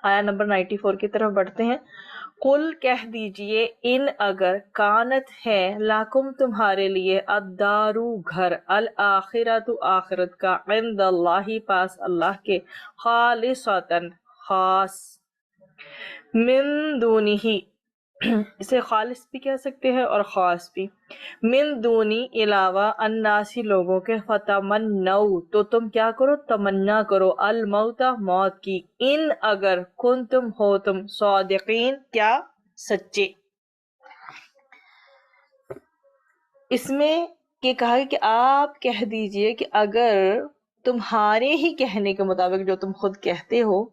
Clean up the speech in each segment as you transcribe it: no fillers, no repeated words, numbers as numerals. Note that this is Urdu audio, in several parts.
آیا نمبر 94 کی طرف بڑھتے ہیں. قل کہہ دیجئے ان اگر کانت ہے لاکم تمہارے لیے الدارو گھر الآخرۃ آخرت کا عند اللہ پاس اللہ کے خالصتاً خاص من دونہی اسے خالص بھی کہہ سکتے ہیں اور خاص بھی من دونی علاوہ الناسی لوگوں کے فتمنوا تو تم کیا کرو تمنا کرو الموت موت کی ان اگر کنتم ہو تم صادقین کیا سچے. اس میں یہ کہا کہ آپ کہہ دیجئے کہ اگر تمہارے ہی کہنے کے مطابق جو تم خود کہتے ہو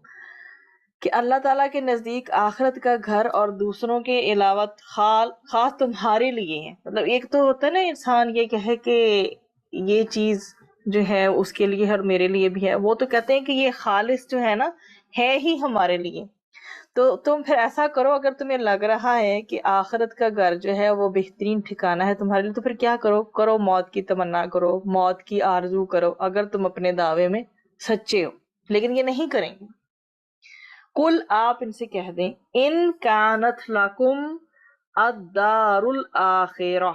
کہ اللہ تعالیٰ کے نزدیک آخرت کا گھر اور دوسروں کے علاوہ خاص تمہارے لیے ہے. مطلب ایک تو ہوتا ہے نا انسان یہ کہے کہ یہ چیز جو ہے اس کے لیے اور میرے لیے بھی ہے, وہ تو کہتے ہیں کہ یہ خالص جو ہے نا ہے ہی ہمارے لیے. تو تم پھر ایسا کرو اگر تمہیں لگ رہا ہے کہ آخرت کا گھر جو ہے وہ بہترین ٹھکانہ ہے تمہارے لیے, تو پھر کیا کرو موت کی تمنا کرو, موت کی آرزو کرو اگر تم اپنے دعوے میں سچے ہو. لیکن یہ نہیں کریں گے. کل آپ ان سے کہہ دیں ان کانت لکم الدار الآخرہ,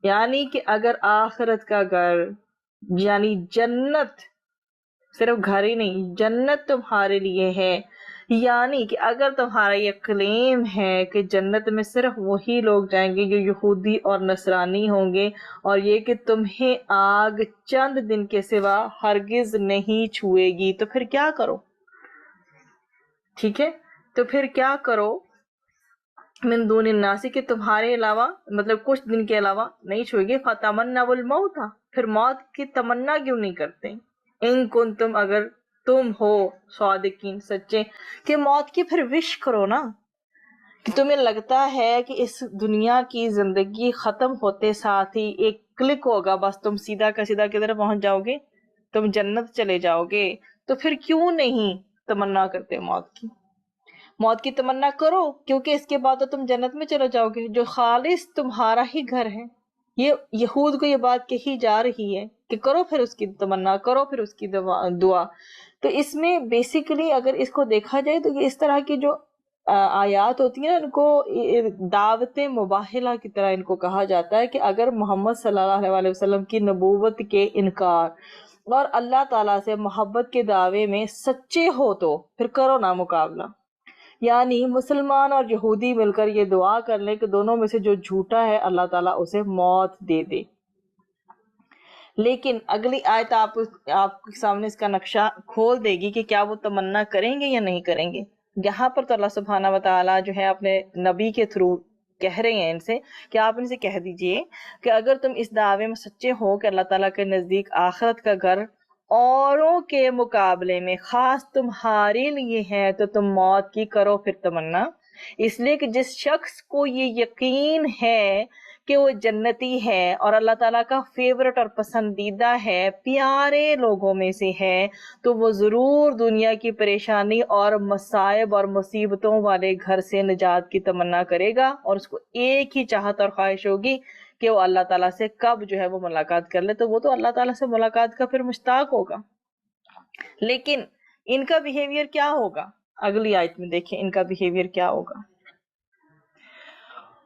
یعنی کہ اگر آخرت کا گھر یعنی جنت, صرف گھر ہی نہیں جنت تمہارے لیے ہے, یعنی کہ اگر تمہارا یہ کلیم ہے کہ جنت میں صرف وہی لوگ جائیں گے جو یہودی اور نصرانی ہوں گے, اور یہ کہ تمہیں آگ چند دن کے سوا ہرگز نہیں چھوئے گی, تو پھر کیا کرو. ٹھیک ہے, تو پھر کیا کرو من دون الناس کہ تمہارے علاوہ مطلب کچھ دن کے علاوہ نہیں چھوئے گی. فتمنوا الموت پھر موت کی تمنا کیوں نہیں کرتے ان کنتم اگر تم ہو صادقین سچے, کہ موت کی پھر وش کرو نا, کہ تمہیں لگتا ہے کہ اس دنیا کی زندگی ختم ہوتے ساتھ ہی ایک کلک ہوگا بس تم سیدھا کا سیدھا کدھر پہنچ جاؤ گے, تم جنت چلے جاؤ گے. تو پھر کیوں نہیں تمنا کرتے موت کی تمنا کرو, کیونکہ اس کے بعد تو تم جنت میں چلے جاؤ گے جو خالص تمہارا ہی گھر ہے. یہ یہود کو یہ بات کہی جا رہی ہے کہ کرو پھر اس کی تمنا, کرو پھر اس کی دعا. تو اس میں بیسیکلی اگر اس کو دیکھا جائے تو یہ اس طرح کی جو آیات ہوتی ہیں ان کو دعوت مباہلہ کی طرح ان کو کہا جاتا ہے کہ اگر محمد صلی اللہ علیہ وسلم کی نبوت کے انکار اور اللہ تعالیٰ سے محبت کے دعوے میں سچے ہو تو پھر کرو نا مقابلہ. یعنی مسلمان اور یہودی مل کر یہ دعا کر لیں کہ دونوں میں سے جو جھوٹا ہے اللہ تعالیٰ اسے موت دے دے. لیکن اگلی آیت آپ کے سامنے اس کا نقشہ کھول دے گی کہ کیا وہ تمنا کریں گے یا نہیں کریں گے. یہاں پر تو اللہ سبحانہ وتعالیٰ جو ہے اپنے نبی کے تھرو کہہ رہے ہیں ان سے کہ آپ ان سے کہہ دیجئے کہ اگر تم اس دعوے میں سچے ہو کہ اللہ تعالیٰ کے نزدیک آخرت کا گھر اوروں کے مقابلے میں خاص تمہارے لیے ہے تو تم موت کی کرو پھر تمنا. اس لیے کہ جس شخص کو یہ یقین ہے کہ وہ جنتی ہے اور اللہ تعالیٰ کا فیورٹ اور پسندیدہ ہے, پیارے لوگوں میں سے ہے, تو وہ ضرور دنیا کی پریشانی اور مصائب اور مصیبتوں والے گھر سے نجات کی تمنا کرے گا, اور اس کو ایک ہی چاہت اور خواہش ہوگی کہ وہ اللہ تعالیٰ سے کب جو ہے وہ ملاقات کر لے. تو وہ تو اللہ تعالیٰ سے ملاقات کا پھر مشتاق ہوگا. لیکن ان کا بیہیویئر کیا ہوگا, اگلی آیت میں دیکھیں ان کا بیہیویئر کیا ہوگا.